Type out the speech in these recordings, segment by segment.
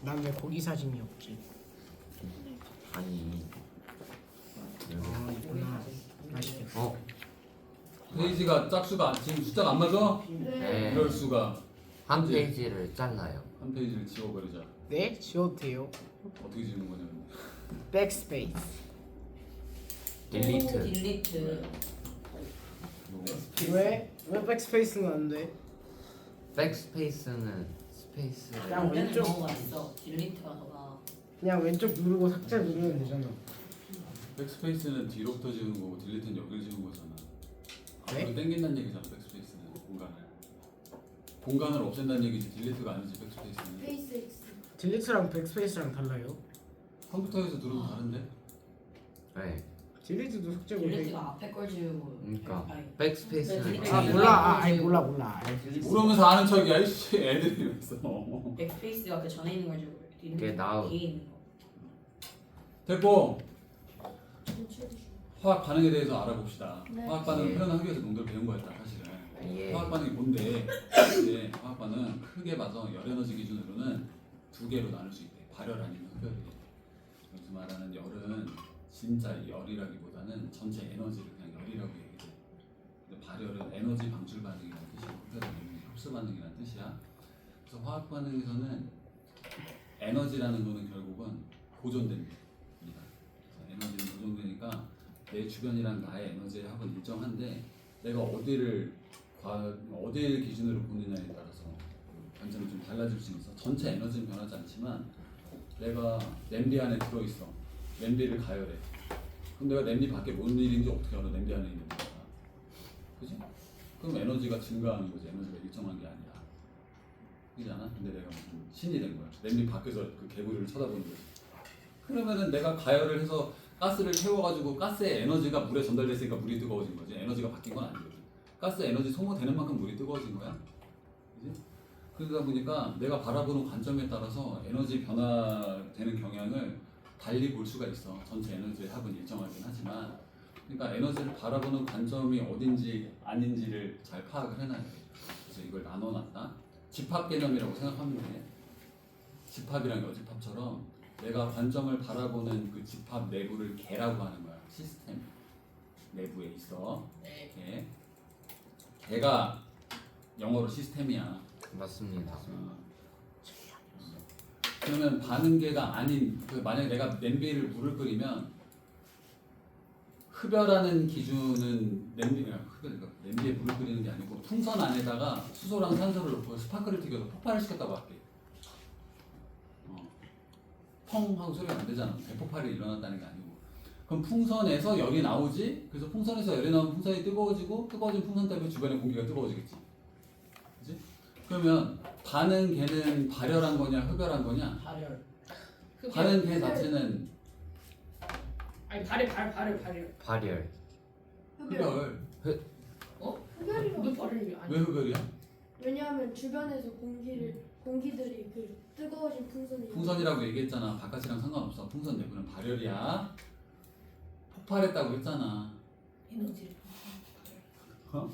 난 왜 거기 사진이 없지? 아니 아 있구나. 맛있겠다. 페이지가 짝수가 지금 숫자가 안 맞아? 네. 이럴 수가. 한 페이지를 잘라요. 한 페이지를 지워버리자. 네? 지워도 돼요. 어떻게 지우는 거냐면 백스페이스. 딜리트. 딜리트. 왜 백스페이스는 안 돼? 백스페이스는 스페이스. 그냥 왼쪽. 너무 맛있어. 딜리트가 더 나아. 그냥 왼쪽 누르고 삭제 누르면 되잖아. 백스페이스는 뒤로부터 지우는 거고 딜리트는 여기를 지우는 거잖아. 네? 앞으로 당긴다는 얘기잖아. 백스페이스는 공간을 없앤다는 얘기지. 딜리트가 아니지. 백스페이스는. 페이스 X. 딜리트랑 백스페이스랑 달라요. 컴퓨터에서 들으면 다른데? 네. 딜리트도 삭제고 돼. 딜리트가 앞에 걸 지우고. 그러니까 아니, 백스페이스는 네, 아 딜리트. 몰라. 아니 몰라. 모르면서 아는 척이야. 이씨 애들이 이러면서. 백스페이스가 그 전에 있는 걸 지우고. 그게 나우. 뒤에 있는 거. 됐고 전체 화학 반응에 대해서 알아봅시다. 네. 화학 반응 예. 표현하기 위해서 농도를 배운 거였다 사실은. 예. 화학 반응이 뭔데? 근데 화학 반응 크게 봐서 열 에너지 기준으로는 두 개로 나눌 수 있대. 발열 아니면 흡열이래. 여기서 말하는 열은 진짜 열이라기보다는 전체 에너지를 그냥 열이라고 얘기해. 근데 발열은 에너지 방출 반응이라는 뜻이고 흡열은 흡수 반응이라는 뜻이야. 그래서 화학 반응에서는 에너지라는 거는 결국은 보존됩니다. 에너지는 보존되니까 내 주변이랑 나의 에너지의 합은 일정한데 내가 어디를 기준으로 보느냐에 따라서 관점이 좀 달라질 수 있어. 전체 에너지는 변하지 않지만 내가 냄비 안에 들어있어. 냄비를 가열해. 그럼 내가 냄비 밖에 뭔 일인지 어떻게 알아? 냄비 안에 있는 거야. 그지? 그럼 에너지가 증가하는 거지. 에너지가 일정한 게 아니라. 그잖아. 근데 내가 무슨 신이 된 거야. 냄비 밖에서 그 개구리를 쳐다보는 거지. 그러면은 내가 가열을 해서 가스를 태워가지고 가스의 에너지가 물에 전달됐으니까 물이 뜨거워진 거지. 에너지가 바뀐 건 아니거든. 가스 에너지 소모되는 만큼 물이 뜨거워진 거야. 그지? 그러다 보니까 내가 바라보는 관점에 따라서 에너지 변화되는 경향을 달리 볼 수가 있어. 전체 에너지의 합은 일정하긴 하지만. 그러니까 에너지를 바라보는 관점이 어딘지 아닌지를 잘 파악을 해놔야 돼. 그래서 이걸 나눠놨다. 집합 개념이라고 생각하면 돼. 집합이랑 여집합처럼 내가 관점을 바라보는 그 집합 내부를 개라고 하는 거야. 시스템 내부에 있어. 개. 개가 영어로 시스템이야. 맞습니다. 그러면 반응계가 아닌 만약에 내가 냄비를 물을 끓이면 흡열하는 기준은 냄비에 물을 끓이는 게 아니고 풍선 안에다가 수소랑 산소를 넣고 스파크를 튀겨서 폭발을 시켰다고 할게. 펑 하고 소리가 안 되잖아. 대폭발이 일어났다는 게 아니고. 그럼 풍선에서 열이 나오지. 그래서 풍선에서 열이 나오면 풍선이 뜨거워지고 뜨거워진 풍선 때문에 주변의 공기가 뜨거워지겠지. 그지? 그러면 반응계는 발열한 거냐 흡열한 거냐? 발열. 반응계 자체는 아니 발열. 발열. 흡열. 흡열이라고. 너 발열이 아니. 왜 흡열이야? 왜냐하면 주변에서 공기들이 그 뜨거워진 풍선이 풍선이라고 얘기했잖아. 바깥이랑 상관없어. 풍선 내부는 발열이야. 폭발했다고 했잖아. 에너지. 어?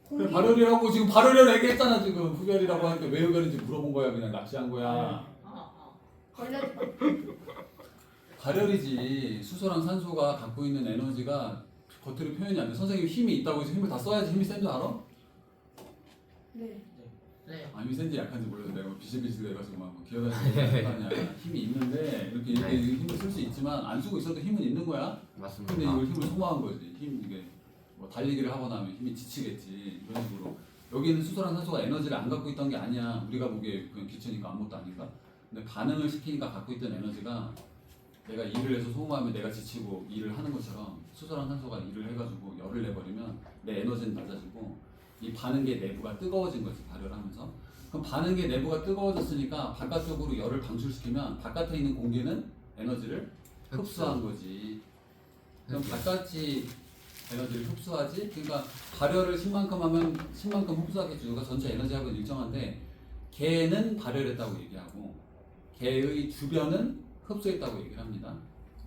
공기- 그래, 발열이라고 지금 발열이라고 얘기했잖아. 지금 흡열이라고 하니까 왜 흡열인지 물어본 거야. 그냥 납치한 거야. 걸레 발열이지. 수소랑 산소가 갖고 있는 에너지가 겉으로 표현이 안 돼. 선생님이 힘이 있다고 해서 힘을 다 써야지 힘이 센 줄 알아? 네. 네. 아, 힘이 센지 약한지 몰라서 내가 비실비실 해가지고 막 기어다니는 거 아니야. 힘이 있는데 이렇게 힘을 쓸 수 있지만 안 쓰고 있어도 힘은 있는 거야. 맞습니다. 근데 이걸 힘을 소모한 거지. 이게 뭐 달리기를 하거나 하면 힘이 지치겠지. 이런 식으로. 여기는 수소랑 산소가 에너지를 안 갖고 있던 게 아니야. 우리가 보기에 그냥 기체니까 아무것도 아닌가? 근데 반응을 시키니까 갖고 있던 에너지가 내가 일을 해서 소모하면 내가 지치고 일을 하는 것처럼 수소랑 산소가 일을 해가지고 열을 내버리면 내 에너지는 낮아지고 이 반응계 내부가 뜨거워진 거지. 발열하면서. 그럼 반응계 내부가 뜨거워졌으니까 바깥쪽으로 열을 방출시키면 바깥에 있는 공기는 에너지를 흡수한 거지. 그럼 바깥이 에너지를 흡수하지. 그러니까 발열을 10만큼 하면 10만큼 흡수하겠지. 누가 전체 에너지 합은 일정한데 개는 발열했다고 얘기하고 개의 주변은 흡수했다고 얘기를 합니다.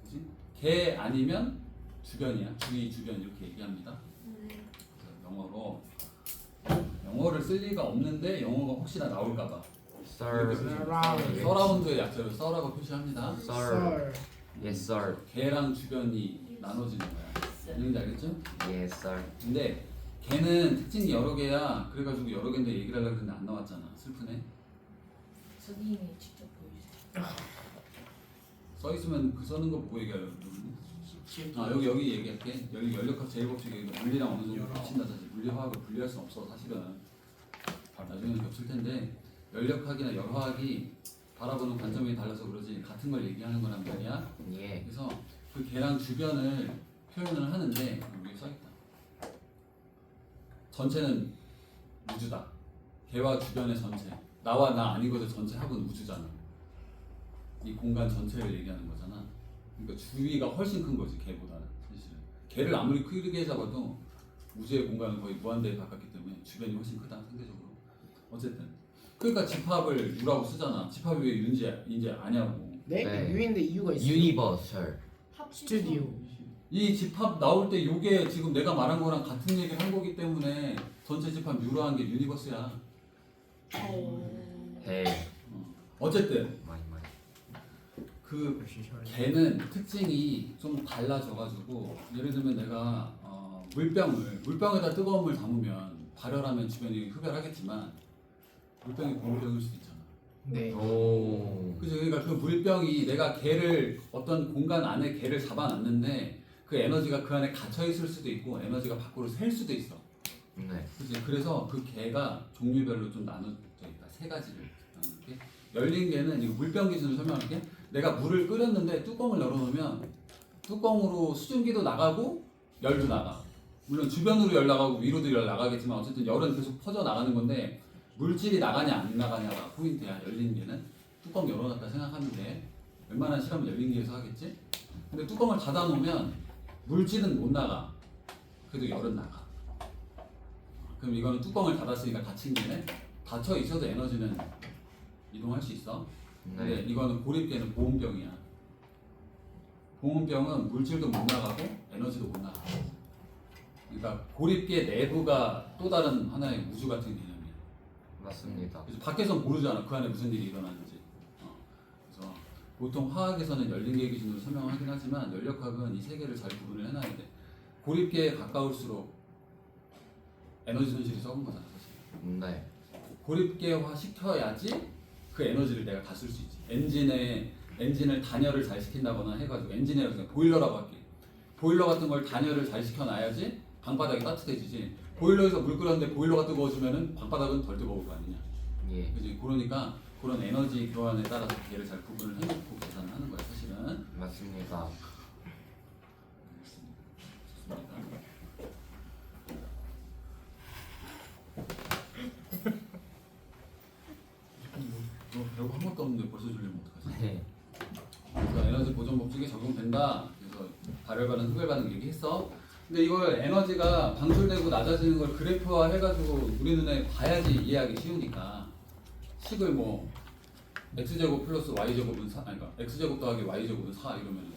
그치? 개 아니면 주변이야. 주위 주변 이렇게 얘기합니다. 영어로 영어를 쓸 리가 없는데 영어가 혹시나 나올까봐 서라운드의 약자로 서라고 표시합니다. Sir. Yes, sir. 개랑 주변이 나눠지는 거야. 뭔지 알겠죠? Yes, sir. 근데 개는 특징이 여러 개야. 그래가지고 여러 개인데 얘기를 하려고 했는데 안 나왔잖아. 슬프네. 선생님이 직접 보여주세요. 써 있으면 그 써는 거 보고 얘기하려고 그러는데. 아 여기 얘기할게. 여기 연력학 제일법칙에 물리랑 어느 정도 겹친다 사실. 물리화학을 분리할 수 없어 사실은. 나중에는 겹칠 텐데 연력학이나 열화학이 바라보는 관점이 달라서 그러지 같은 걸 얘기하는 거란 말이야. 예. 그래서 그 개랑 주변을 표현을 하는데 여기 써있다. 전체는 우주다. 개와 주변의 전체. 나와 나 아니고도 전체 합은 우주잖아. 이 공간 전체를 얘기하는 거잖아. 그러니까 주위가 훨씬 큰 거지 개보다는 사실은. 개를 아무리 크게 잡아도 우주의 공간은 거의 무한대에 가깝기 때문에 주변이 훨씬 크다 상대적으로. 어쨌든 그러니까 집합을 U라고 쓰잖아. 집합이 왜 U인지 아냐고. 네? 네. 유인데 이유가 있어요. Universal. 스튜디오. 이 집합 나올 때 요게 지금 내가 말한 거랑 같은 얘기를 한 거기 때문에 전체 집합 U로 한 게 유니버스야. Hey. 어쨌든 많이. 그 개는 특징이 좀 달라져가지고 예를 들면 내가 물병에다 뜨거운 물 담으면 발열하면 주변이 흡열하겠지만 물병이 고무병일 수도 있잖아. 네. 오. 그죠? 그러니까 그 물병이 내가 개를 어떤 공간 안에 개를 잡아놨는데 그 에너지가 그 안에 갇혀 있을 수도 있고 에너지가 밖으로 셀 수도 있어. 네. 그치? 그래서 그 개가 종류별로 좀 나눠져 있다. 세 가지를 나누게. 열린 개는 이거 물병 기준으로 설명할게. 내가 물을 끓였는데 뚜껑을 열어놓으면 뚜껑으로 수증기도 나가고 열도 나가. 물론 주변으로 열 나가고 위로도 열 나가겠지만 어쨌든 열은 계속 퍼져 나가는 건데 물질이 나가냐 안 나가냐가 포인트야. 열린 개는 뚜껑 열어놨다 생각하면 돼. 웬만한 실험은 열린 개에서 하겠지. 근데 뚜껑을 닫아놓으면 물질은 못 나가. 그래도 열은 나가. 그럼 이거는 뚜껑을 닫았으니까 닫힌 개네. 닫혀 있어도 에너지는 이동할 수 있어. 근데 네. 이거는 고립개는 보온병이야. 보온병은 물질도 못 나가고 에너지도 못 나가. 그러니까 고립개 내부가 또 다른 하나의 우주 같은 개념이야. 맞습니다. 그래서 밖에서 모르잖아. 그 안에 무슨 일이 일어나는지. 그래서 보통 화학에서는 열린 개 기준으로 설명하긴 하지만 연력학은 이 세 개를 잘 구분을 해놔야 돼. 고립개에 가까울수록 에너지 손실이 적은 거잖아 사실. 네. 고립개화 시켜야지 그 에너지를 내가 다 쓸 수 있지. 엔진을 단열을 잘 시킨다거나 해가지고 엔진이라고 그냥 보일러라고 할게. 보일러 같은 걸 단열을 잘 시켜놔야지 방바닥이 따뜻해지지. 보일러에서 물 끓였는데 보일러가 뜨거워지면은 방바닥은 덜 뜨거울 거 아니냐. 예. 그지? 그러니까 그런 에너지 교환에 따라서 얘를 잘 구분을 해놓고 계산을 하는 거야 사실은. 맞습니다. 좋습니다. 너 별거 한 것도 없는데 벌써 졸리면 어떡하지? 네. 그래서 에너지 보존 법칙이 적용된다. 그래서 발열 반응, 흡열 반응 얘기했어. 근데 이걸 에너지가 방출되고 낮아지는 걸 그래프화 해가지고 우리 눈에 봐야지 이해하기 쉬우니까 식을 뭐 x제곱 플러스 y제곱은 4, 아니 그러니까 x제곱 더하기 y제곱은 4 이러면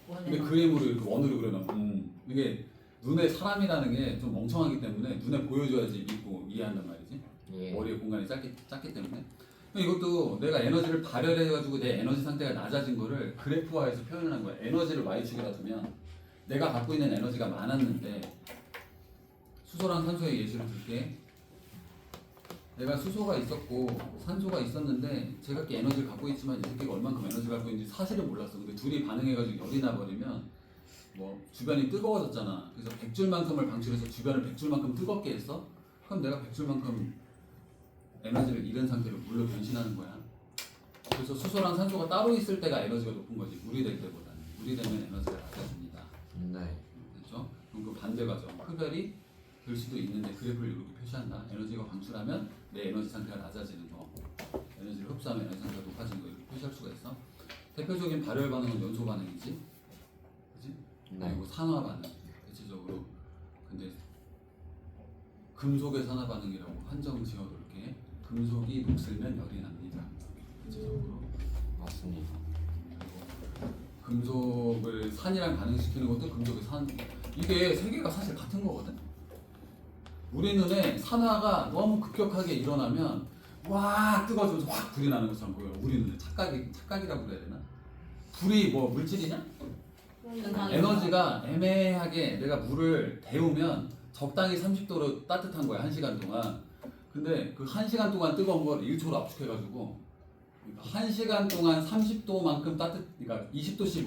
근데 그림으로 이렇게 원으로 그려놓으면 이게 눈에 사람이라는 게 좀 멍청하기 때문에 눈에 보여줘야지 믿고 이해한단 말이지. 예. 머리의 공간이 작기 때문에. 이것도 내가 에너지를 발열해가지고 내 에너지 상태가 낮아진 거를 그래프화해서 표현을 한 거야. 에너지를 y축에다 두면 내가 갖고 있는 에너지가 많았는데 수소랑 산소의 예시를 들게. 내가 수소가 있었고 산소가 있었는데 제각기 에너지를 갖고 있지만 이 새끼가 얼만큼 에너지를 갖고 있는지 사실은 몰랐어. 근데 둘이 반응해가지고 열이 나버리면 뭐 주변이 뜨거워졌잖아. 그래서 100줄만큼을 방출해서 주변을 100줄만큼 뜨겁게 했어. 그럼 내가 100줄만큼 에너지를 잃은 상태로 물로 변신하는 거야. 그래서 수소랑 산소가 따로 있을 때가 에너지가 높은 거지. 물이 될 때보다는. 물이 되면 에너지가 낮아집니다. 네. 그렇죠? 그럼 그 반대 과정. 흡열이 될 수도 있는데 그래프를 이렇게 표시한다. 에너지가 방출하면 내 에너지 상태가 낮아지는 거. 에너지를 흡수하면 에너지 상태가 높아지는 거 이렇게 표시할 수가 있어. 대표적인 발열 반응은 연소 반응이지. 그지? 네. 그리고 산화 반응. 대체적으로. 근데 금속의 산화 반응이라고 한정 지어놓을게. 금속이 녹슬면 열이 납니다. 대체적으로. 맞습니다. 금속을 산이랑 반응시키는 것도 금속의 산. 이게 세 개가 사실 같은 거거든. 우리 눈에 산화가 너무 급격하게 일어나면 꽉 뜨거워지면서 확 불이 나는 것처럼 보여. 우리 눈에 착각이라고 그래야 되나? 불이 뭐 물질이냐? 은하계. 에너지가 애매하게 내가 물을 데우면 적당히 30도로 따뜻한 거야 1시간 동안. 근데 그 1시간 동안 뜨거운 걸 1초로 압축해가지고 1시간 동안 30도만큼 그러니까 20도씨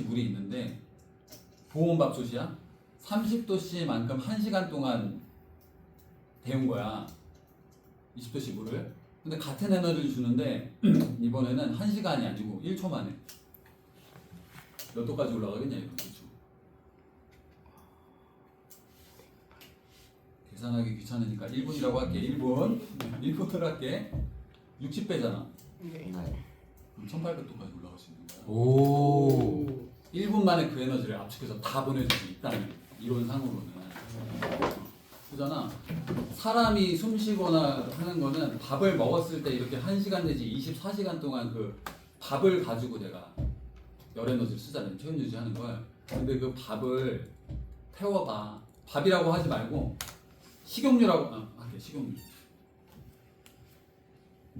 물이 있는데 보온밥솥이야. 30도씨만큼 1시간 동안 데운 거야 20도씨 물을. 근데 같은 에너지를 주는데 이번에는 1시간이 아니고 1초 만에 몇 도까지 올라가겠냐 이거. 그렇죠. 계산하기 귀찮으니까 1분이라고 할게. 1분을 할게. 60배잖아. 네. 그럼 1800도까지 올라갈 수 있는 거야. 오. 1분 만에 그 에너지를 압축해서 다 보내줄 수 있다는 이론상으로는. 그잖아. 사람이 숨 쉬거나 하는 거는 밥을 먹었을 때 이렇게 1시간 내지 24시간 동안 그 밥을 가지고 내가 열 에너지를 쓰잖아요. 체온 유지하는 걸. 근데 그 밥을 태워봐. 밥이라고 하지 말고 식용유라고 할게.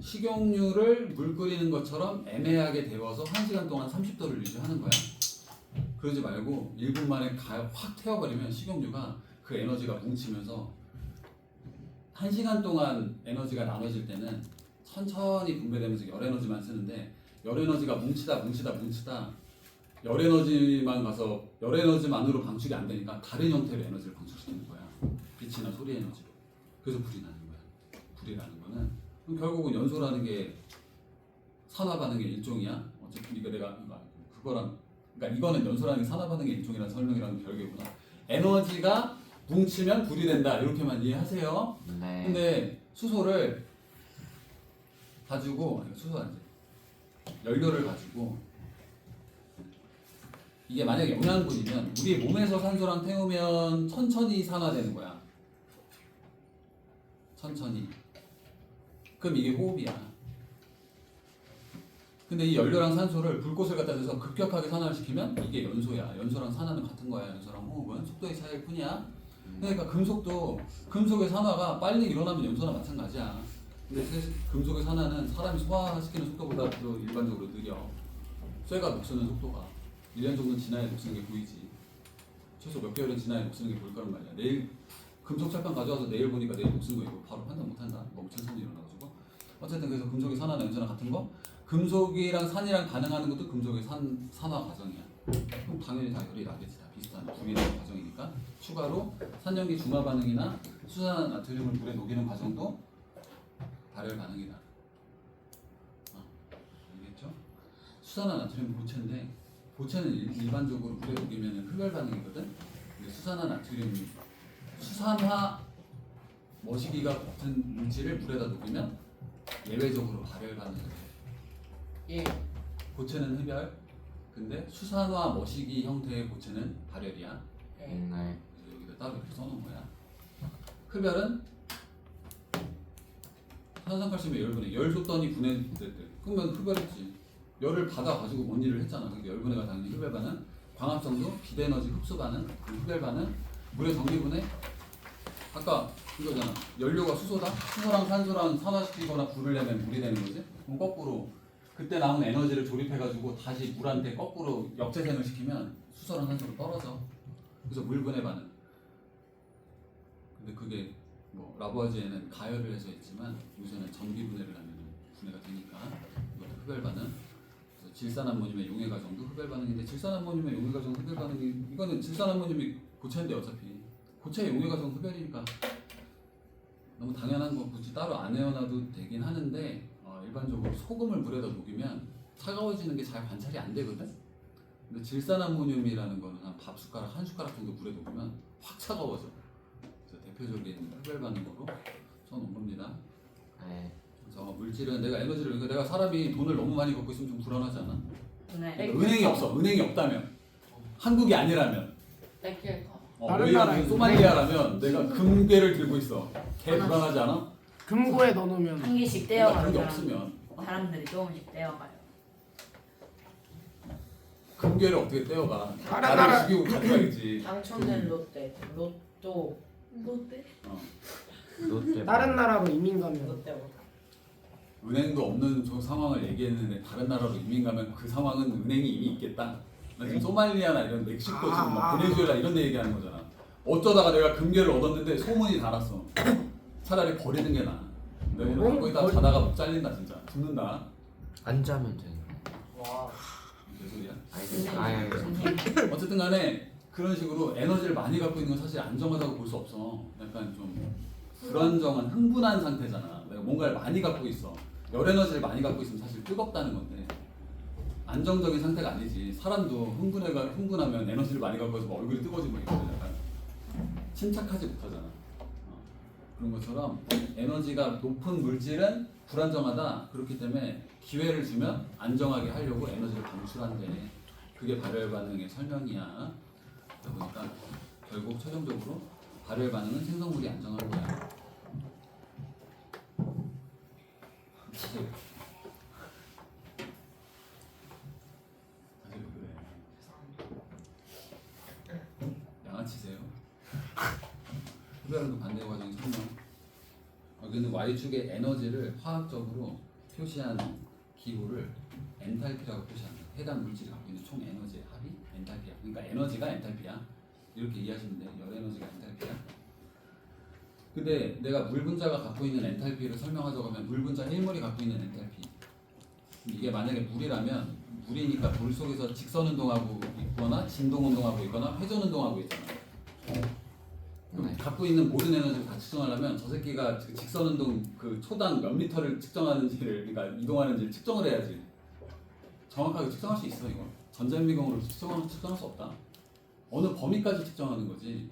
식용유를 물 끓이는 것처럼 애매하게 데워서 1시간 동안 30도를 유지하는 거야. 그러지 말고 1분 만에 확 태워버리면 식용유가 그 에너지가 뭉치면서 1시간 동안 에너지가 나눠질 때는 천천히 분배되면서 열 에너지만 쓰는데 열 에너지가 뭉치다 열 에너지만 가서 열 에너지만으로 방출이 안 되니까 다른 형태의 에너지를 방출시키는 거야. 빛이나 소리 에너지로. 그래서 불이 나는 거야. 불이라는 거는 그럼 결국은 연소라는 게 산화 반응의 일종이야. 어쨌든 이거 내가 그거랑 그러니까 이거는 연소라는 게 산화 반응의 일종이라는 설명이랑 별개구나. 에너지가 뭉치면 불이 된다 이렇게만 이해하세요. 네. 근데 수소를 가지고 수소 아니지 연료를 가지고 이게 만약에 영양분이면 우리 몸에서 산소랑 태우면 천천히 산화되는 거야. 천천히. 그럼 이게 호흡이야. 근데 이 연료랑 산소를 불꽃을 갖다 대서 급격하게 산화를 시키면 이게 연소야. 연소랑 산화는 같은 거야. 연소랑 호흡은 속도의 차이일 뿐이야. 그러니까 금속의 산화가 빨리 일어나면 연소나 마찬가지야. 근데 금속의 산화는 사람이 소화시키는 속도보다도 일반적으로 느려. 쇠가 녹쓰는 속도가 1년 정도 지나야 녹쓰는 게 보이지. 최소 몇 개월은 지나야 녹쓰는 게 보일 거란 말이야. 내일 금속 철판 가져와서 내일 보니까 내일 녹슨 거 이거 바로 판단 못한다. 너무 천천히 일어나가지고. 어쨌든 그래서 금속의 산화나 연소나 같은 거. 금속이랑 산이랑 반응하는 것도 금속의 산화 과정이야. 그럼 당연히 다 열이 나겠지. 다 비슷한 분해되는 과정이니까. 추가로 산염기 중화 반응이나 수산화 나트륨을 물에 녹이는 과정도 발열 반응이다. 알겠죠? 수산화 나트륨 고체인데 고체는 일반적으로 물에 녹이면 흡열 반응이거든. 근데 수산화 나트륨 수산화 머시기가 같은 물질을 물에다 녹이면 예외적으로 발열 반응이 돼. 예. 고체는 흡열. 근데 수산화 머시기 형태의 고체는 발열이야. 예. 네. 여기다 따로 이렇게 써놓은 거야. 흡열은 산산칼슘의 열분해. 열 줬더니 분해될 때. 그러면 흡열했지. 열을 받아가지고 뭔 일을 했잖아. 그러니까 열분해가 당연히 흡열 반응. 광합성도 비대에너지 흡수 반응. 흡열 반응. 물의 정기분해. 아까 이거잖아. 연료가 수소다. 수소랑 산소랑 산화시키거나 불을 내면 물이 되는 거지. 그럼 거꾸로 그때 남은 에너지를 조립해가지고 다시 물한테 거꾸로 역재생을 시키면 수소랑 산소로 떨어져. 그래서 물분해 반응. 근데 그게 뭐 라부아지에는 가열을 해서 했지만 요새는 전기 분해를 하면 분해가 되니까 이것도 흡열 반응. 그래서 질산암모늄의 용해 과정도 흡열 반응인데 질산암모늄의 용해 과정 흡열 반응이 이거는 질산암모늄이 고체인데 어차피 고체의 용해 과정 흡열이니까 너무 당연한 거 굳이 따로 안 외워놔도 되긴 하는데 일반적으로 소금을 물에다 녹이면 차가워지는 게 잘 관찰이 안 되거든. 근데 질산암모늄이라는 거는 한 밥 숟가락 한 숟가락 정도 물에 녹이면 확 차가워져. 그래서 대표적인 흡열 반응으로 써놓은 겁니다. 네. 그래서 물질은 내가 에너지를 내가 사람이 돈을 너무 많이 갖고 있으면 좀 불안하지 않아? 네. 그러니까 은행이 없어. 은행이 없다면 한국이 아니라면 렉킬카. 다른 우리가 나라에 무슨 소말리아라면 내가 금괴를 들고 있어. 개 불안하지 않아? 금고에 넣어놓으면 한 개씩 그러니까 떼어가는 그런 게 사람. 없으면 사람들이 조금씩 떼어가요. 금괴를 어떻게 떼어가? 다른 나를 나라- 죽이고 가져가야지. 당첨된 롯데. 로또. 롯데? 롯데 다른 나라로 이민 가면 롯데 뭐. 은행도 없는 저 상황을 얘기했는데 다른 나라로 이민 가면 그 상황은 은행이 이미 있겠다. 나 지금 소말리아나 이런 멕시코 지금 막 베네수엘라 이런 데 얘기하는 거잖아. 어쩌다가 내가 금괴를 얻었는데 소문이 다 났어. 차라리 버리는 게 나아. 내가 갖고 있다가 자다가 목 잘린다 진짜. 죽는다. 안 자면 되는 와. 무슨 소리야? 아니 어쨌든 간에 그런 식으로 에너지를 많이 갖고 있는 건 사실 안정하다고 볼 수 없어. 약간 좀 불안정한 흥분한 상태잖아. 내가 뭔가를 많이 갖고 있어. 열 에너지를 많이 갖고 있으면 사실 뜨겁다는 건데 안정적인 상태가 아니지. 사람도 흥분하면 에너지를 많이 갖고 있으면 얼굴이 뜨거워지고 있거든. 약간 침착하지 못하잖아. 그런 것처럼 에너지가 높은 물질은 불안정하다. 그렇기 때문에 기회를 주면 안정하게 하려고 에너지를 방출한대. 그게 발열 반응의 설명이야. 그러다 보니까 결국 최종적으로 발열 반응은 생성물이 안정한 거야. 다들 왜 그래? 양아치세요? 후배랑도 반대 과정이 설명. 여기는 Y축의 에너지를 화학적으로 표시한 기호를 엔탈피라고 표시합니다. 해당 물질이 갖고 있는 총 에너지의 합이 엔탈피야. 그러니까 에너지가 엔탈피야. 이렇게 이해하시면 돼요. 열 에너지가 엔탈피야. 근데 내가 물 분자가 갖고 있는 엔탈피를 설명하자고 하면 물 분자 1몰이 갖고 있는 엔탈피. 이게 만약에 물이라면 물이니까 물 속에서 직선 운동하고 있거나 진동 운동하고 있거나 회전 운동하고 있잖아. 그럼 갖고 있는 모든 에너지를 다 측정하려면 저 새끼가 그 직선 운동 그 초당 몇 미터를 측정하는지를 그러니까 이동하는지를 측정을 해야지. 정확하게 측정할 수 있어 이거. 전자현미경으로 측정할 수 없다. 어느 범위까지 측정하는 거지.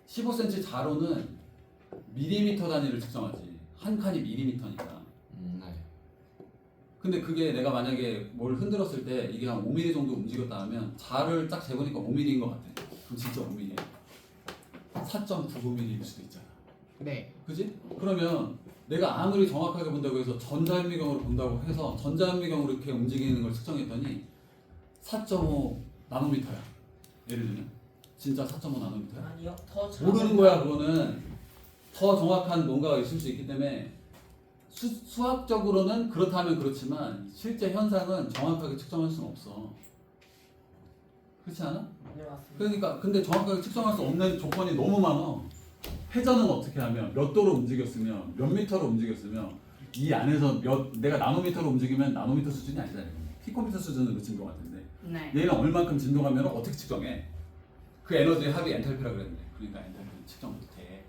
15cm 자로는 밀리미터 단위를 측정하지. 한 칸이 밀리미터니까. 네. 근데 그게 내가 만약에 뭘 흔들었을 때 이게 한 5mm 정도 움직였다 하면 자를 딱 재보니까 5mm인 것 같아. 그럼 진짜 5mm야. 4.99mm일 수도 있잖아. 네. 그지? 그러면 내가 아무리 정확하게 본다고 해서 전자현미경으로 본다고 해서 전자현미경으로 이렇게 움직이는 걸 측정했더니 4.5 나노미터야. 예를 들면 진짜 4.5 나노미터야. 아니요. 더 모르는 거야. 그거는 더 정확한 뭔가가 있을 수 있기 때문에 수학적으로는 그렇다면 그렇지만 실제 현상은 정확하게 측정할 수는 없어. 그렇지 않아? 네 맞습니다. 그러니까 근데 정확하게 측정할 수 없는 조건이 너무 많아. 회전은 어떻게 하면 몇 도로 움직였으면 몇 미터로 움직였으면 이 안에서 내가 나노미터로 움직이면 나노미터 수준이 아니잖아. 피코미터 수준으로 진동할 텐데 네. 얘는 얼만큼 진동하면 어떻게 측정해? 그 에너지의 합이 엔탈피라 그랬는데 그러니까 엔탈피는 측정 못해.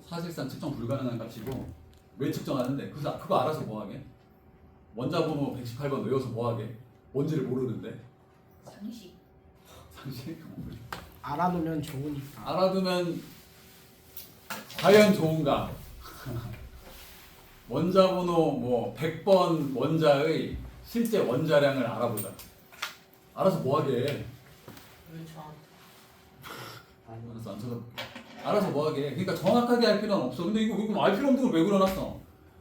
사실상 측정 불가능한 값이고 왜 측정하는데? 그거 알아서 뭐하게? 원자번호 118번 외워서 뭐하게? 뭔지를 모르는데 상식. 상식? 알아두면 좋으니까. 알아두면 과연 좋은가? 원자번호 뭐 100번 원자의 실제 원자량을 알아보자. 알아서 뭐하게? 왜 저한테? 알아서 안 쳐다볼게. 알아서 뭐하게? 그러니까 정확하게 할 필요는 없어. 근데 이거 알 필요 없는 걸 왜 그려놨어?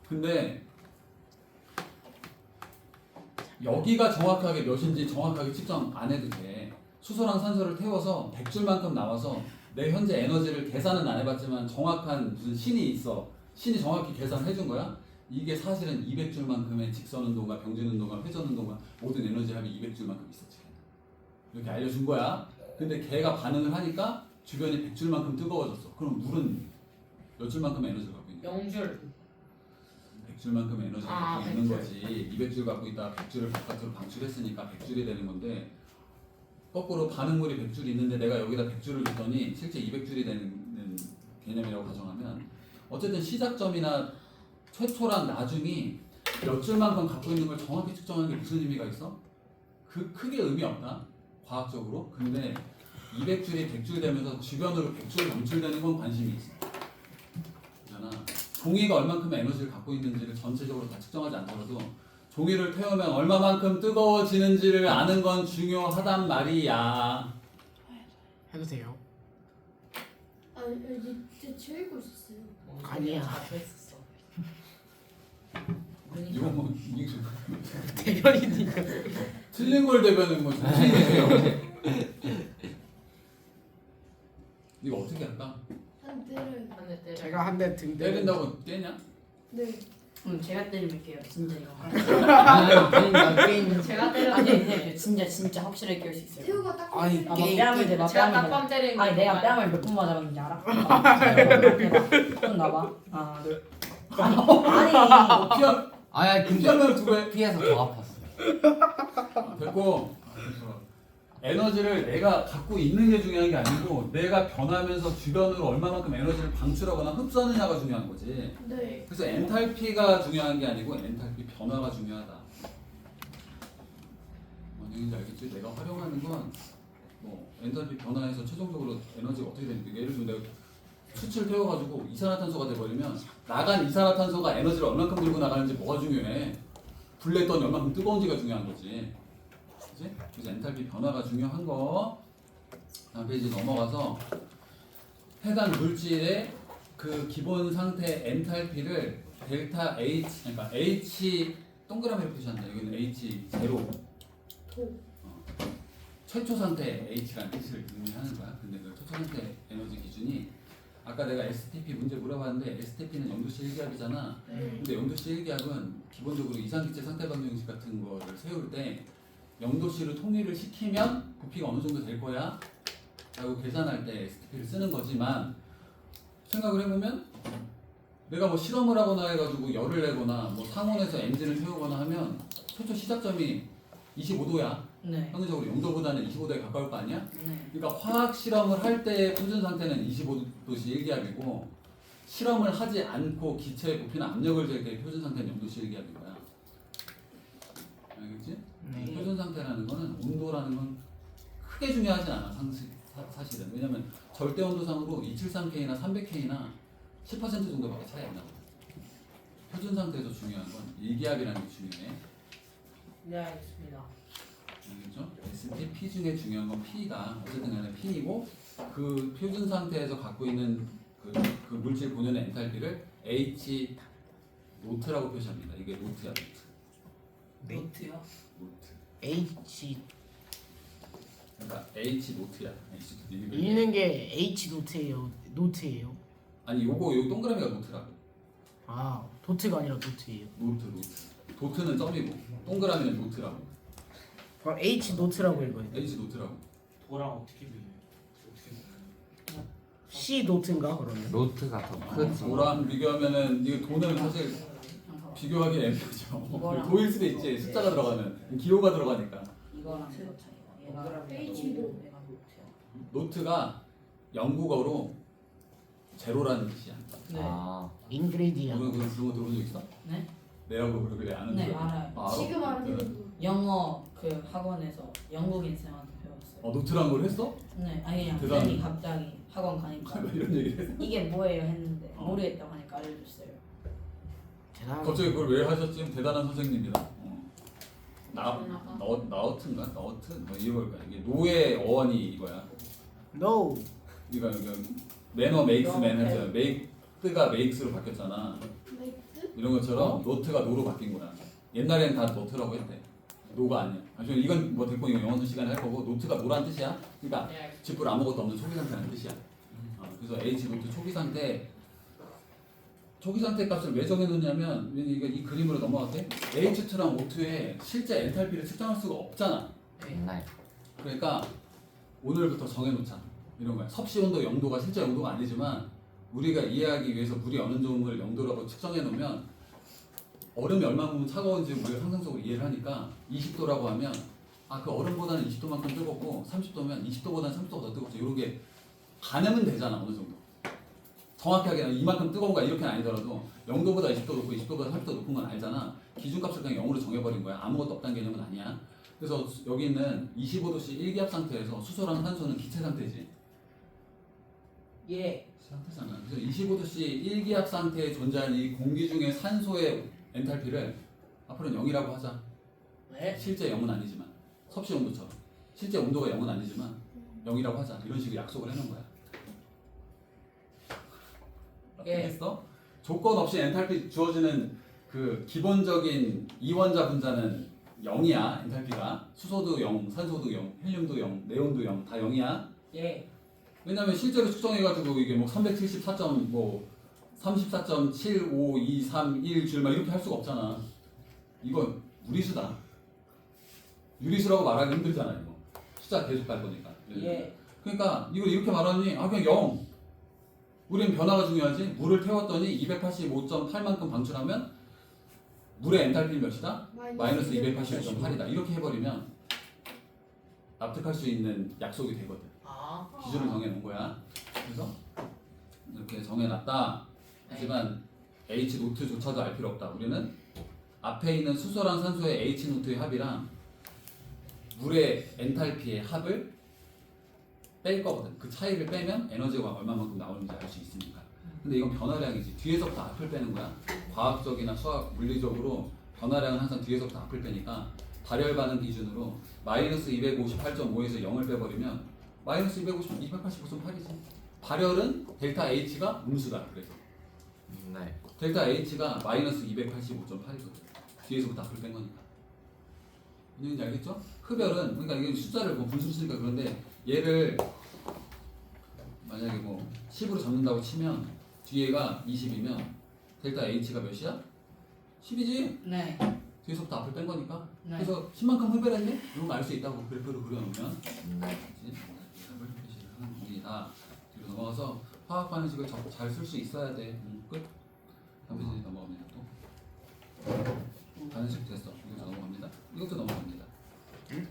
근데 여기가 정확하게 몇인지 정확하게 측정 안 해도 돼. 수소랑 산소를 태워서 100줄만큼 나와서 내 현재 에너지를 계산은 안 해봤지만 정확한 무슨 신이 있어. 신이 정확히 계산해 준 거야. 이게 사실은 200줄만큼의 직선 운동과 병진 운동과 회전 운동과 모든 에너지 합이 200줄만큼 있었지. 이렇게 알려준 거야. 근데 걔가 반응을 하니까 주변이 100줄만큼 뜨거워졌어. 그럼 물은 몇 줄만큼 에너지를 갖고 있는 거야? 0줄. 100줄만큼 에너지를 아, 갖고 있는 100줄. 거지. 200줄 갖고 있다가 100줄을 바깥으로 방출했으니까 100줄이 되는 건데 거꾸로 반응물이 100줄이 있는데 내가 여기다 100줄을 줬더니 실제 200줄이 되는 개념이라고 가정하면 어쨌든 시작점이나 최초랑 나중이 몇 줄만큼 갖고 있는 걸 정확히 측정하는 게 무슨 의미가 있어? 그 크게 의미 없다. 과학적으로. 근데 200줄이 100줄 되면서 주변으로 100줄 방출되는 건 관심이 있어. 그잖아. 종이가 얼만큼의 에너지를 갖고 있는지를 전체적으로 다 측정하지 않더라도 종이를 태우면 얼마만큼 뜨거워지는지를 아는 건 중요하단 말이야. 해도 돼요. 진짜 치우고 있었어요. 아니야. 자주 했었어. 이건 뭐 이게 대변이니까. 틀린 걸 대변은 뭐 정신이 되세요. 이거 어떻게 할까? 한 한 때려요. 한대 때려. 제가 한 대 등 때린다고 떼냐? 네. 제가 때려볼게요. 진짜 이거. 아니 나 게임 제가 때려. 아니 진짜 확실하게 깰 수 있어요. 태우가 딱. 아니, 걸리면 아, 게임 뺨을 대봐. 제가 뺨을 대봐. 딱밤 때리는 거. 아니 내가 뺨을 몇 번 맞아봤는지 알아? 손 놔봐. 하나 둘. 아니 피하 아니 근데 피하면 두 배. 피해서 더 아팠어. 됐고 에너지를 내가 갖고 있는 게 중요한 게 아니고 내가 변하면서 주변으로 얼마만큼 에너지를 방출하거나 흡수하느냐가 중요한 거지. 네. 그래서 엔탈피가 중요한 게 아니고 엔탈피 변화가 중요하다. 뭔 얘기인지 알겠지? 내가 활용하는 건 뭐 엔탈피 변화에서 최종적으로 에너지가 어떻게 되는지, 예를 들면 내가 수치를 태워가지고 이산화탄소가 돼버리면 나간 이산화탄소가 에너지를 얼만큼 들고 나가는지 뭐가 중요해? 불냈더니 얼만큼 뜨거운지가 중요한 거지. 그치? 그래서 엔탈피 변화가 중요한 거. 다음 페이지 넘어가서 해당 물질의 그 기본 상태 엔탈피를 델타 H, 그러니까 H 동그라미로 표시한다. 여기는 H 제로. 최초 상태 H라는 뜻을 의미하는 거야. 근데 그 최초 상태 에너지 기준이 아까 내가 STP 문제 물어봤는데 STP는 영도시 1기압이잖아. 근데 영도시 1기압은 기본적으로 이상기체 상태 반응 형식 같은 거를 세울 때 영도시로 통일을 시키면 부피가 어느 정도 될 거야 라고 계산할 때 STP를 쓰는 거지만, 생각을 해보면 내가 뭐 실험을 하거나 해가지고 열을 내거나 뭐 상온에서 엔진을 태우거나 하면 최초 시작점이 25도야. 네. 평균적으로 0도보다는 25도에 가까울 거 아니야? 네. 그러니까 화학 실험을 할 때 표준 상태는 25도씨 1기압이고, 실험을 하지 않고 기체의 부피나 압력을 잴 때 표준 상태는 0도씨 1기압인 거야. 알겠지? 네. 표준 상태라는 거는 온도라는 건 크게 중요하진 않아, 사실은. 왜냐면 절대 온도상으로 273K나 300K나 10% 정도밖에 차이 안 나거든. 표준 상태에서 중요한 건 1기압이라는 게 중요해. 네 알겠습니다. 알겠죠? STP 중에 중요한 건 P다. 어쨌든 간에 P이고, 그 표준 상태에서 갖고 있는 그 물질 본연의 엔탈피를 H 노트라고 표시합니다. 이게 노트야, 노트. 노트요? 노트. H 그러니까 H 노트야. 읽는 게 H 노트예요. 아니 요거 동그라미가 노트라고. 아 도트가 아니라 노트예요. 노트. 도트는 점이고 동그라미는 노트라고. 그럼 H 노트라고 읽어요. H 노트라고. 도랑 어떻게 비교해? 어떻게 비교해? C 노트인가 그러면? 노트가 더 크지. 도랑 비교하면은 이거 도는 사실 비교하기 애매하죠. 이거랑. 도일 수도 있지. 숫자가 들어가면 기호가 들어가니까. 이거랑 이거 차이가. 얘가 H도. 얘가 노트요. 노트가 영국어로 제로라는 뜻이야. 네. 아 인그레디언트. 그런 거 들어본 적 있어? 네? 내하고 그러길래 아는 네, 줄 알고. 알아요. 아, 지금 안 알아? 되는 거. 영어 그 학원에서 영국인 쌤한테 배웠어요. 노트란 걸 했어? 네, 아니 그냥 대단해. 쌤이 갑자기 학원 가니까 이런 얘기를 했어? 이게 뭐예요 했는데 모르겠다고 하니까 알려줬어요. 대단. 갑자기 그걸 왜 하셨지? 대단한 선생님이다. 나우트인가? 나우트? 뭐 이걸까? 이게 노예 어원이 이거야. No. 이거 매너 메이크스 No, 매너죠. 메이크가 메이크스로 바뀌었잖아. 메이트? 이런 것처럼 노트가 노로 바뀐 거야. 옛날에는 다 노트라고 했대. 노가 아니야. 이건 뭐 됐고 이거 영어 시간에 할 거고, 노트가 노란 뜻이야. 그러니까 네 알겠습니다. 쥐뿔 아무것도 없는 초기 상태라는 뜻이야. 그래서 H 노트 초기 상태 값을 왜 정해놓냐면, 이거 이 그림으로 넘어갈게. H2랑 O2에 실제 엔탈피를 측정할 수가 없잖아. 옛날. 그러니까 오늘부터 정해놓자. 이런 거야. 섭씨 온도 0도가 실제 영도가 아니지만 우리가 이해하기 위해서 물이 어느 정도를 0도라고 측정해놓으면 얼음이 얼마만큼 차가운지 우리가 상상 속으로 이해를 하니까 20도라고 하면 그 얼음보다는 20도만큼 뜨겁고 30도면 20도보다는 30도가 더 뜨겁지. 이런 게 가늠은 되잖아, 어느 정도. 정확하게 이만큼 뜨거운 거야 이렇게는 아니더라도 0도보다 20도 높고 20도보다 30도 높은 건 알잖아. 기준값을 그냥 0으로 정해버린 거야. 아무것도 없다는 개념은 아니야. 그래서 여기 있는 25도씨 1기압 상태에서 수소랑 산소는 기체 상태지. 예. 상태잖아. 그래서 25도씨 1기압 상태에 존재하는 이 공기 중에 산소의 엔탈피를 앞으로는 0이라고 하자. 네. 실제 0은 아니지만 섭씨 온도처럼 실제 온도가 0은 아니지만 0이라고 하자. 이런 식으로 약속을 해놓은 거야. 예. 했어? 조건 없이 엔탈피 주어지는 그 기본적인 이원자 분자는 0이야. 엔탈피가 수소도 0, 산소도 0, 헬륨도 0, 네온도 0, 다 0이야. 예. 왜냐면 실제로 측정해가지고 이게 뭐 374점 뭐 34.75231줄 막 이렇게 할 수가 없잖아. 이건 무리수다. 유리수라고 말하기 힘들잖아 이거. 숫자 계속 갈 거니까. 예. 그러니까 이걸 이렇게 말하니 그냥 0. 우리는 변화가 중요하지. 물을 태웠더니 285.8만큼 방출하면 물의 엔탈피 몇이다? 마이너스 285.8이다. 이렇게 해버리면 납득할 수 있는 약속이 되거든. 아. 기준을 정해놓은 거야. 그래서 이렇게 정해놨다. 하지만 H 노트조차도 알 필요 없다. 우리는 앞에 있는 수소랑 산소의 H 노트의 합이랑 물의 엔탈피의 합을 뺄 거거든. 그 차이를 빼면 에너지가 얼마만큼 나오는지 알 수 있으니까. 근데 이건 변화량이지. 뒤에서부터 앞을 빼는 거야. 과학적이나 수학, 물리적으로 변화량은 항상 뒤에서부터 앞을 빼니까 발열 반응 기준으로 마이너스 258.5에서 0을 빼버리면 마이너스 285.8이지. 발열은 델타 H가 음수다. 그래서 네. 델타 H가 마이너스 285.8이거든. 뒤에서부터 앞을 뺀 거니까. 이해는지 알겠죠? 흡열은 그러니까 이게 숫자를 뭐 분수로 쓰니까 그런데 얘를 만약에 뭐 10으로 잡는다고 치면 뒤에가 20이면 델타 H가 몇이야? 10이지? 네. 뒤에서부터 앞을 뺀 거니까. 네. 그래서 10만큼 흡열했네? 이런 거 알 수 있다고 그래프로 그려놓으면 네. 답을 표시를 하는 겁니다. 뒤로 넘어가서 화학 반응식을 잘 쓸 수 있어야 돼. 끝. 다음 페이지 넘어갑니다. 또 반응식 됐어. 이것도 넘어갑니다. 이것도 넘어갑니다.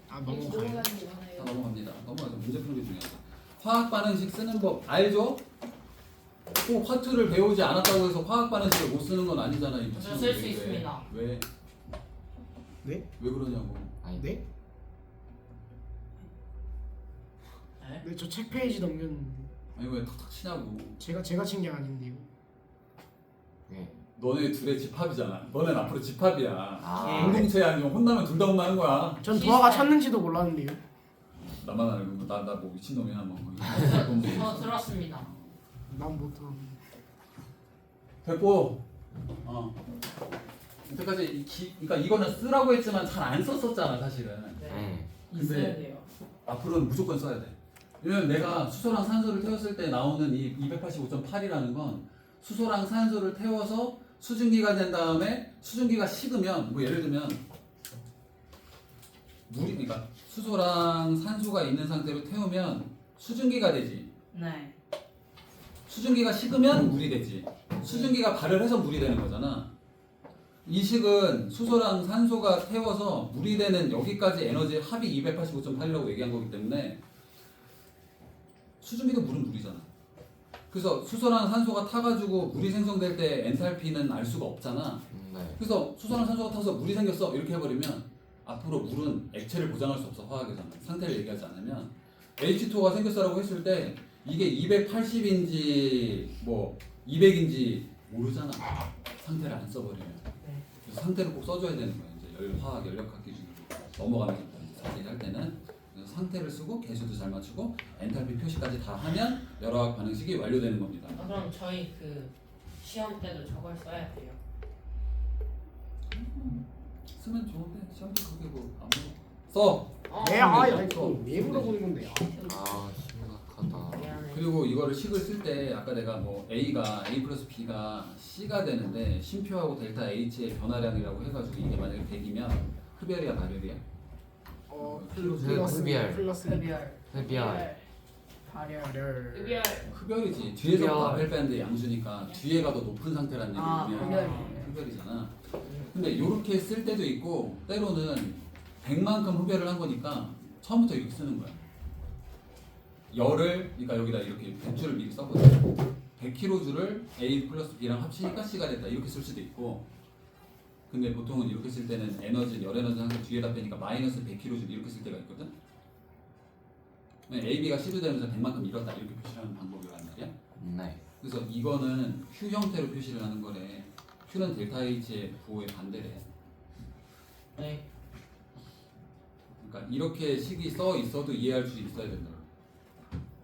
아 너무 넘어가요. 다 하네요. 넘어갑니다. 넘어가서 문제 푸는 게 중요하죠. 화학 반응식 쓰는 법 알죠? 꼭 화투를 배우지 않았다고 해서 화학 반응식을 못 쓰는 건 아니잖아요. 저 쓸 수 있습니다. 왜? 네? 왜 그러냐고. 아니. 네? 네? 네, 저 책 페이지 넘겼는데 아니 왜 탁탁 치냐고. 제가 친 게 아닌데요. 네. 너네 둘의 집합이잖아. 너네 앞으로 집합이야. 아. 공동체야 아니면 혼나면 둘 다 혼나는 거야. 전 도화가 찾는지도 몰랐는데요. 나만 알고 나뭐 미친놈이야 뭐. 저 들었습니다. 난 못 들었는데. 됐고 이때까지 그러니까 이거는 쓰라고 했지만 잘 안 썼었잖아 사실은. 네. 네. 있어야 돼요. 앞으로는 무조건 써야 돼. 왜냐면 내가 수소랑 산소를 태웠을 때 나오는 이 285.8이라는 건 수소랑 산소를 태워서 수증기가 된 다음에 수증기가 식으면 뭐 예를 들면 물이 그러니까 수소랑 산소가 있는 상태로 태우면 수증기가 되지. 네. 수증기가 식으면 물이 되지. 수증기가 발열해서 물이 되는 거잖아. 이 식은 수소랑 산소가 태워서 물이 되는 여기까지 에너지 합이 285.8이라고 얘기한 거기 때문에 수증기도 물은 물이잖아. 그래서 수소랑 산소가 타가지고 물이 생성될 때 엔탈피는 알 수가 없잖아. 네. 그래서 수소랑 산소가 타서 물이 생겼어 이렇게 해버리면 앞으로 물은 액체를 보장할 수 없어. 화학에서는 상태를 얘기하지 않으면 H2O가 생겼어라고 했을 때 이게 280인지 뭐 200인지 모르잖아. 상태를 안 써버리면. 그래서 상태를 꼭 써줘야 되는 거야. 이제 화학 연력학 기준으로 넘어가면서 자세히 할 때는 그래서 상태를 쓰고 개수도 잘 맞추고 엔탈피 표시까지 다 하면 열화학 반응식이 완료되는 겁니다. 아, 그럼 저희 그 시험 때도 저걸 써야 돼요. 쓰면 좋은데 시험 때 그게 뭐 아무도 써. 네, 이거 왜 물어보는 건데? 아 심각하다. 미안해. 그리고 이거를 식을 쓸 때 아까 내가 뭐 A가 A 플러스 B가 C가 되는데 쉼표하고 델타 H의 변화량이라고 해가지고 이게 만약에 100이면 흡열이야 발열이야? 플러스 흡열. 플러스 흡열. 흡열. 발열. 발열. 흡열. 흡열이지. 뒤에서 흡열. 앞을 빼는데 양수니까 뒤에가 더 높은 상태라는 아, 얘기면 흡열. 흡열이잖아. 근데 이렇게 쓸 때도 있고 때로는 100만큼 흡열을 한 거니까 처음부터 이렇게 쓰는 거야. 열을 그러니까 여기다 이렇게 100줄을 미리 써보자. 100kg를 A 플러스 B랑 합치니까 C가 됐다. 이렇게 쓸 수도 있고. 근데 보통은 이렇게 쓸 때는 에너지 열 에너지 항상 뒤에다 빼니까 마이너스 100kJ 이렇게 쓸 때가 있거든. A, B가 C로 되면서 100만큼 잃었다 이렇게 표시하는 방법이란 말이야. 네. 그래서 이거는 Q 형태로 표시를 하는 거래. Q는 델타 H의 부호의 반대래. 네. 그러니까 이렇게 식이 써 있어도 이해할 수 있어야 된다.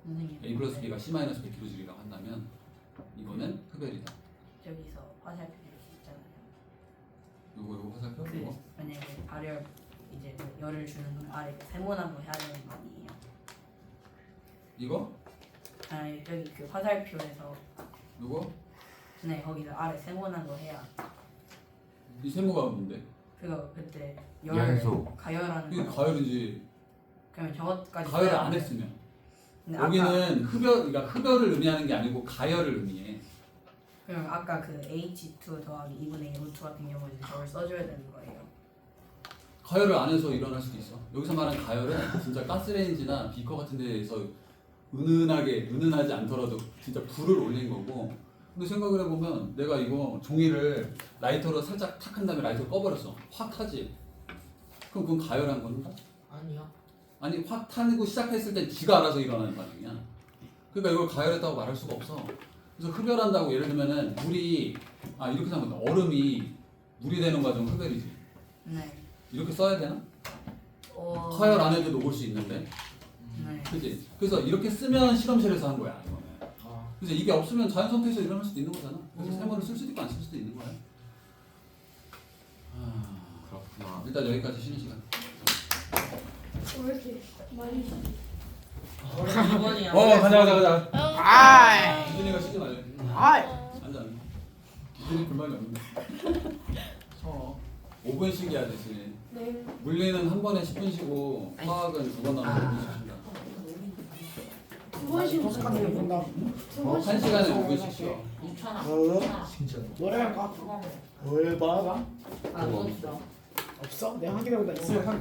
선생님. A 플러스 B가 C 마이너스 100kJ라고 한다면 이거는 흡열이다. 저기서 화살표 이렇게 있잖아요. 요거 화살표? 그 요거? 만약에 발열 이제 그 열을 주는 건 아래 세모나무 해야 되는 거 아니에요? 이거? 아니 여기 그 화살표에서 누구? 네 거기서 아래 세모난 거 해야 이 세모가 뭔데? 그거 그때 연소. 가열하는 이게 거 가열이지. 그러면 저것까지 가열을 써야 안 돼. 했으면. 근데 아까 여기는 그러니까 흡열을 의미하는 게 아니고 가열을 의미해. 그럼 아까 그 H2 더하기 2분의 1 루트 같은 경우는 저걸 써줘야 되는 거예요. 가열을 안 해서 일어날 수도 있어. 여기서 말하는 가열은 진짜 가스레인지나 비커 같은 데에서 은은하지 않더라도 진짜 불을 올린 거고. 근데 생각을 해보면 내가 이거 종이를 라이터로 살짝 탁 한 다음에 라이터 꺼버렸어. 확 타지. 그럼 그건 가열한 건가? 아니요. 아니 확 타고 시작했을 땐 지가 알아서 일어나는 반응이야. 그러니까 이걸 가열했다고 말할 수가 없어. 그래서 흡열한다고 예를 들면은 물이 이렇게 생각한다. 얼음이 물이 되는 과정 흡열이지. 네. 이렇게 써야 되나? 가열 가열 안 해도 녹을 수 있는데. 네. 그지? 그래서 이렇게 쓰면 실험실에서 한 거야 이거는. 아, 그래서 이게 없으면 자연 상태에서 일어날 수도 있는 거잖아. 그래서 세모를 쓸 수도 있고 안 쓸 수도 있는 거야. 그렇구나. 일단 여기까지 쉬는 시간. 왜 이렇게 많이 줘? 이번이야. 가자. 아이. 기준이가 쉬지 말래. 아이. 앉아. 기준이 불만이 없는데. 서 5분씩 해야 대신. 네. 물리는 한 번에 10분 쉬고 화학은 2번 나눠서 5분씩 쉰다. 두 번씩 도스 같은 거 본다. 두 번씩. 1시간에 5분씩 쉬어. 6,000원. 진짜. 노래 할까? 왜 봐? 아, 너 있어. 없어? 내가 확인해보다 있으면 한다.